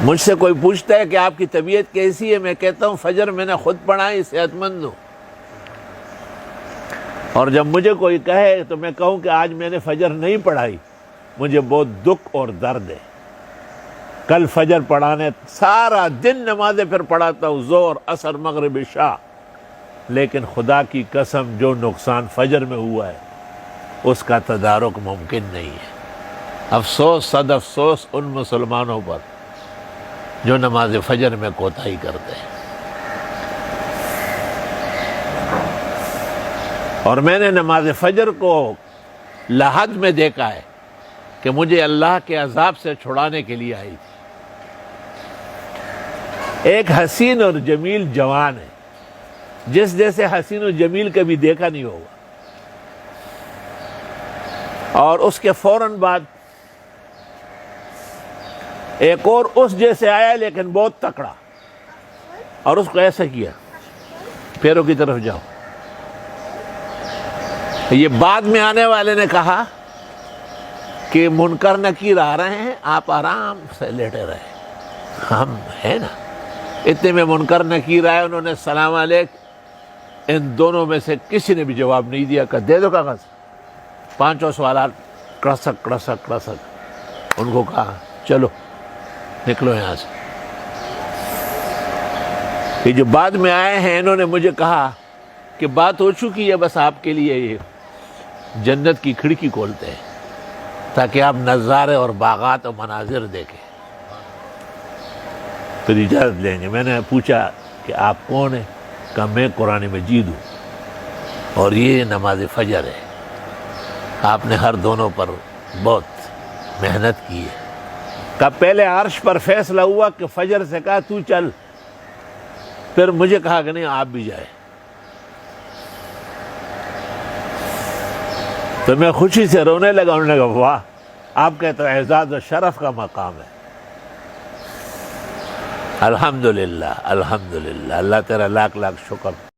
مجھ سے کوئی پوچھتا ہے کہ آپ کی طبیعت کیسی ہے، میں کہتا ہوں فجر میں نے خود پڑھائی، صحت مند ہوں۔ اور جب مجھے کوئی کہے تو میں کہوں کہ آج میں نے فجر نہیں پڑھائی، مجھے بہت دکھ اور درد ہے۔ کل فجر پڑھانے سارا دن نمازیں پھر پڑھاتا ہوں، ظہر، عصر، مغرب، عشاء، لیکن خدا کی قسم جو نقصان فجر میں ہوا ہے اس کا تدارک ممکن نہیں ہے۔ افسوس، صد افسوس ان مسلمانوں پر جو نماز فجر میں کوتاہی کرتے ہیں۔ اور میں نے نماز فجر کو لحد میں دیکھا ہے کہ مجھے اللہ کے عذاب سے چھڑانے کے لیے آئی تھی۔ ایک حسین اور جمیل جوان ہے، جس جیسے حسین و جمیل کبھی دیکھا نہیں ہوگا، اور اس کے فوراً بعد ایک اور اس جیسے آیا لیکن بہت تکڑا، اور اس کو ایسا کیا، پیروں کی طرف جاؤ۔ یہ بعد میں آنے والے نے کہا کہ منکر نکیر آ رہے ہیں، آپ آرام سے لیٹے رہے، ہم ہیں نا۔ اتنے میں منکر نکیر آئے، انہوں نے السلام علیکم، ان دونوں میں سے کسی نے بھی جواب نہیں دیا کہ دے دو کاغذ۔ پانچوں سوالات کڑسک کڑسک کڑسک۔ ان کو کہا چلو نکلو یہاں سے۔ یہ جو بعد میں آئے ہیں انہوں نے مجھے کہا کہ بات ہو چکی ہے، بس آپ کے لیے یہ جنت کی کھڑکی کھولتے ہیں تاکہ آپ نظارے اور باغات و مناظر دیکھیں، پھر اجازت لیں گے۔ میں نے پوچھا کہ آپ کون ہیں؟ کہا میں قرآن مجید ہوں اور یہ نماز فجر ہے۔ آپ نے ہر دونوں پر بہت محنت کی ہے۔ کہا پہلے عرش پر فیصلہ ہوا کہ فجر سے کہا تو چل، پھر مجھے کہا کہ نہیں آپ بھی جائے۔ تو میں خوشی سے رونے لگا۔ انہوں نے کہا واہ، آپ کا تو اعزاز و شرف کا مقام ہے۔ الحمدللہ الحمدللہ، اللہ تیرا لاکھ لاکھ شکر۔